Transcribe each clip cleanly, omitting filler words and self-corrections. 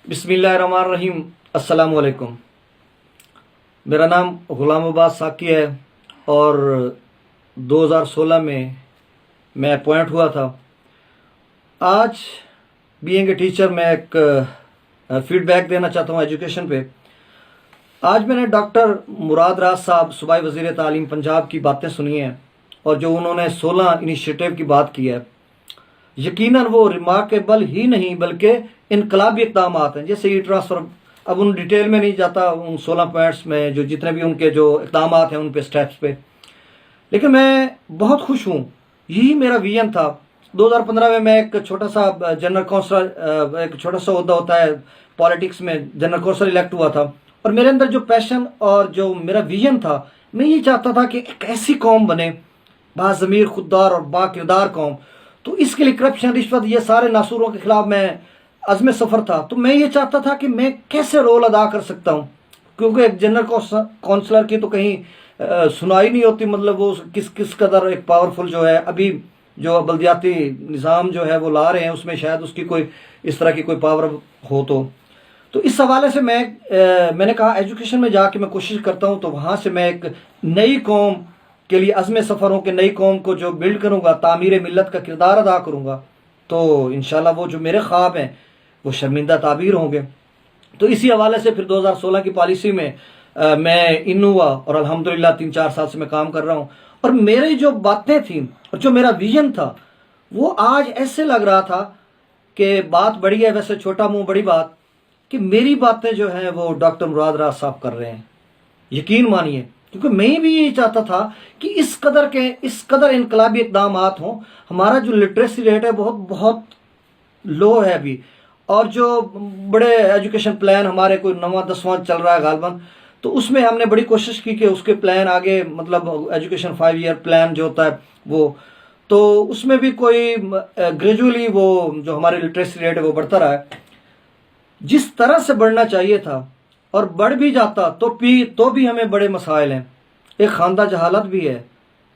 بسم اللہ الرحمن الرحیم۔ السلام علیکم۔ میرا نام غلام عباس ساکی ہے اور 2016 میں اپوائنٹ ہوا تھا۔ آج بینگ اے ٹیچر میں ایک فیڈ بیک دینا چاہتا ہوں ایجوکیشن پہ۔ آج میں نے ڈاکٹر مراد راز صاحب صوبائی وزیر تعلیم پنجاب کی باتیں سنی ہیں اور جو انہوں نے 16 انیشیٹو کی بات کی ہے، یقیناً وہ ریمارکیبل ہی نہیں بلکہ انقلابی اقدامات ہیں۔ جیسے ای ٹرانسفر، اب ان ڈیٹیل میں نہیں جاتا ان 16 پوائنٹس میں، جو جتنے بھی ان کے جو اقدامات ہیں ان پہ اسٹیپس پہ، لیکن میں بہت خوش ہوں۔ یہی میرا ویژن تھا۔ 2015 میں ایک چھوٹا سا جنرل کونسلر، ایک چھوٹا سا عہدہ ہوتا ہے پالیٹکس میں، جنرل کونسلر الیکٹ ہوا تھا، اور میرے اندر جو پیشن اور جو میرا ویژن تھا، میں یہ چاہتا تھا کہ ایک ایسی قوم بنے، باضمیر، خوددار اور با کردار قوم۔ تو اس کے لیے کرپشن، رشوت، یہ سارے ناسوروں کے خلاف میں عزم سفر تھا۔ تو میں یہ چاہتا تھا کہ میں کیسے رول ادا کر سکتا ہوں، کیونکہ ایک جنرل کونسلر کی تو کہیں سنائی نہیں ہوتی، مطلب وہ کس قدر ایک پاورفل جو ہے، ابھی جو بلدیاتی نظام جو ہے وہ لا رہے ہیں، اس میں شاید اس کی کوئی اس طرح کی کوئی پاور ہو۔ تو اس حوالے سے میں نے کہا ایجوکیشن میں جا کے میں کوشش کرتا ہوں، تو وہاں سے میں ایک نئی قوم کے لیے عزم سفر ہوں کہ نئی قوم کو جو بلڈ کروں گا، تعمیر ملت کا کردار ادا کروں گا، تو انشاءاللہ وہ جو میرے خواب ہیں وہ شرمندہ تعبیر ہوں گے۔ تو اسی حوالے سے پھر 2016 کی پالیسی میں میں ان ہوا اور الحمدللہ 3-4 سال سے میں کام کر رہا ہوں، اور میری جو باتیں تھیں اور جو میرا ویژن تھا وہ آج ایسے لگ رہا تھا کہ بات بڑی ہے، ویسے چھوٹا منہ بڑی بات، کہ میری باتیں جو ہیں وہ ڈاکٹر مراد راز صاحب کر رہے ہیں۔ یقین مانیے، کیونکہ میں بھی یہی چاہتا تھا کہ اس قدر انقلابی اقدامات ہوں۔ ہمارا جو لٹریسی ریٹ ہے بہت لو ہے ابھی، اور جو بڑے ایجوکیشن پلان ہمارے کوئی 9واں-10واں چل رہا ہے غالباً، تو اس میں ہم نے بڑی کوشش کی کہ اس کے پلان آگے، مطلب ایجوکیشن 5 ایئر پلان جو ہوتا ہے وہ، تو اس میں بھی کوئی گریجولی وہ جو ہماری لٹریسی ریٹ ہے وہ بڑھتا رہا ہے۔ جس طرح سے بڑھنا چاہیے تھا اور بڑھ بھی جاتا تو بھی ہمیں بڑے مسائل ہیں۔ ایک خواندہ جہالت بھی ہے،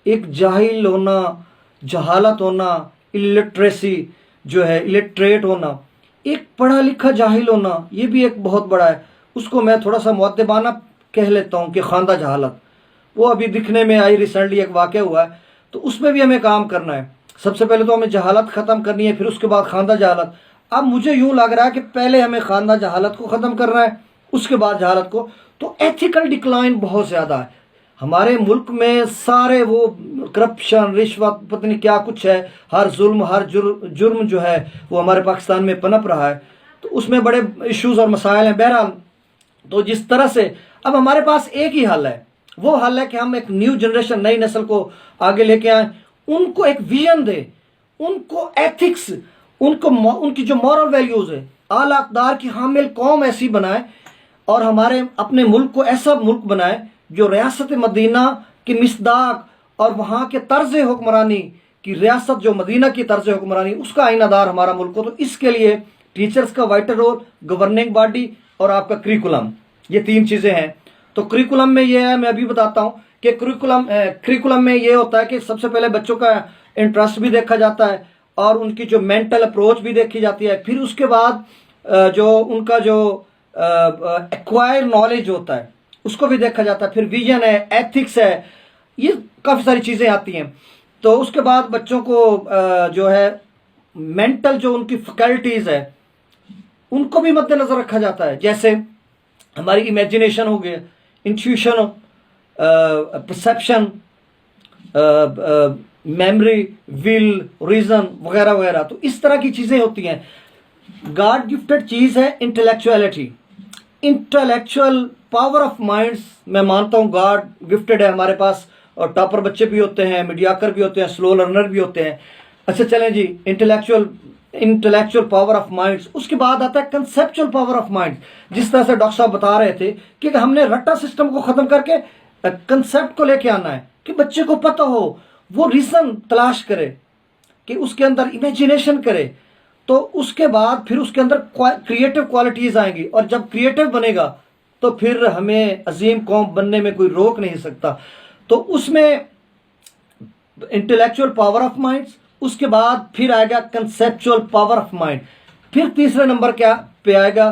ایک جاہل ہونا، جہالت ہونا، الٹریسی جو ہے، الٹریٹ ہونا، ایک پڑھا لکھا جاہل ہونا، یہ بھی ایک بہت بڑا ہے۔ اس کو میں تھوڑا سا مؤدبانہ کہہ لیتا ہوں کہ خواندہ جہالت، وہ ابھی دکھنے میں آئی، ریسنٹلی ایک واقعہ ہوا ہے، تو اس میں بھی ہمیں کام کرنا ہے۔ سب سے پہلے تو ہمیں جہالت ختم کرنی ہے، پھر اس کے بعد خواندہ جہالت۔ اب مجھے یوں لگ رہا ہے کہ پہلے ہمیں خواندہ جہالت کو ختم کرنا ہے، اس کے بعد جہالت کو۔ تو ایتھیکل ڈکلائن بہت زیادہ ہے ہمارے ملک میں، سارے وہ کرپشن، رشوت، پتہ نہیں کیا کچھ ہے، ہر ظلم، ہر جرم جو ہے وہ ہمارے پاکستان میں پنپ رہا ہے، تو اس میں بڑے ایشوز اور مسائل ہیں۔ بہرحال، تو جس طرح سے اب ہمارے پاس ایک ہی حل ہے، وہ حل ہے کہ ہم ایک نیو جنریشن، نئی نسل کو آگے لے کے آئیں، ان کو ایک ویژن دیں، ان کو ایتھکس، ان کی جو مورل ویلیوز ہے، اعلیٰ اقدار کی حامل قوم ایسی بنائیں، اور ہمارے اپنے ملک کو ایسا ملک بنائیں جو ریاست مدینہ کی مصداق اور وہاں کے طرز حکمرانی کی، ریاست جو مدینہ کی طرز حکمرانی، اس کا آئینہ دار ہمارا ملک ہو۔ تو اس کے لیے ٹیچرز کا وائٹل رول، گورننگ باڈی اور آپ کا کریکولم، یہ 3 چیزیں ہیں۔ تو کریکولم میں یہ ہے، میں ابھی بتاتا ہوں کہ کریکولم میں یہ ہوتا ہے کہ سب سے پہلے بچوں کا انٹرسٹ بھی دیکھا جاتا ہے اور ان کی جو مینٹل اپروچ بھی دیکھی جاتی ہے، پھر اس کے بعد جو ان کا جو ایکوائر نالج ہوتا ہے اس کو بھی دیکھا جاتا ہے، پھر ویژن ہے، ایتھکس ہے، یہ کافی ساری چیزیں آتی ہیں۔ تو اس کے بعد بچوں کو جو ہے مینٹل جو ان کی فیکلٹیز ہے ان کو بھی مد نظر رکھا جاتا ہے، جیسے ہماری امیجنیشن ہو گیا، انٹیوشن، پرسیپشن، میموری، ول، ریزن وغیرہ وغیرہ۔ تو اس طرح کی چیزیں ہوتی ہیں۔ گاڈ گفٹڈ چیز ہے انٹلیکچولیٹی، انٹلیکچوئل پاور آف مائنڈس، میں مانتا ہوں گاڈ گفٹڈ ہے ہمارے پاس، اور ٹاپر بچے بھی ہوتے ہیں، میڈیاکر بھی ہوتے ہیں، سلو لرنر بھی ہوتے ہیں۔ اچھا چلیں جی، انٹلیکچوئل پاور آف مائنڈس۔ اس کے بعد آتا ہے کنسیپچل پاور آف مائنڈ، جس طرح سے ڈاکٹر صاحب بتا رہے تھے کہ ہم نے رٹا سسٹم کو ختم کر کے کنسیپٹ کو لے کے آنا ہے، کہ بچے کو پتہ ہو، وہ ریزن تلاش کرے، کہ اس کے اندر امیجنیشن کرے، تو اس کے بعد پھر اس کے اندر کریٹو کوالٹیز آئیں گی، اور جب کریٹو بنے گا تو پھر ہمیں عظیم قوم بننے میں کوئی روک نہیں سکتا۔ تو اس میں انٹلیکچوئل پاور آف مائنڈس، اس کے بعد پھر آئے گا کنسیپچول پاور آف مائنڈ، پھر تیسرے نمبر کیا پہ آئے گا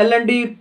LND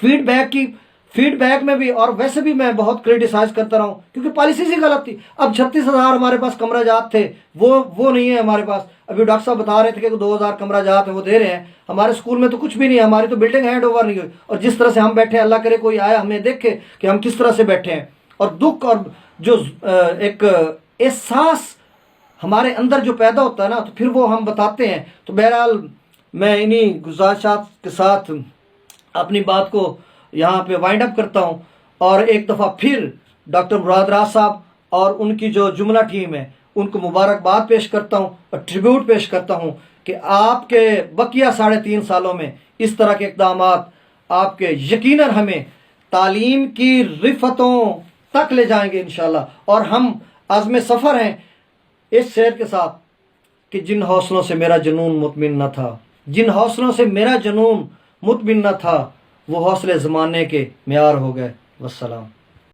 فیڈ بیک میں بھی اور ویسے بھی میں بہت کرٹیسائز کرتا رہا ہوں کیونکہ پالیسی سی غلط تھی. اب 36,000 ہمارے پاس کمرہ جات تھے, وہ نہیں ہے ہمارے پاس. ابھی ڈاکٹر صاحب بتا رہے تھے کہ 2,000 کمرہ جات ہیں وہ دے رہے ہیں. ہمارے اسکول میں تو کچھ بھی نہیں ہے, ہماری تو بلڈنگ ہینڈ اوور نہیں ہوئی. اور جس طرح سے ہم بیٹھے ہیں, اللہ کرے کوئی آیا ہمیں دیکھے کہ ہم کس طرح سے بیٹھے ہیں. اور دکھ اور جو ایک احساس ہمارے اندر جو پیدا ہوتا ہے نا, تو پھر وہ ہم بتاتے ہیں. تو بہرحال میں انہی گزارشات کے ساتھ اپنی بات کو یہاں پہ وائنڈ اپ کرتا ہوں. اور ایک دفعہ پھر ڈاکٹر مراد راز صاحب اور ان کی جو جملہ ٹیم ہے ان کو مبارکباد پیش کرتا ہوں اور ٹریبیوٹ پیش کرتا ہوں کہ آپ کے بقیہ 3.5 سالوں میں اس طرح کے اقدامات آپ کے یقیناً ہمیں تعلیم کی رفتوں تک لے جائیں گے انشاءاللہ. اور ہم عزم سفر ہیں اس شعر کے ساتھ کہ جن حوصلوں سے میرا جنون مطمئن نہ تھا, جن حوصلوں سے میرا جنون مطمئن نہ تھا, وہ حوصلے زمانے کے معیار ہو گئے. والسلام.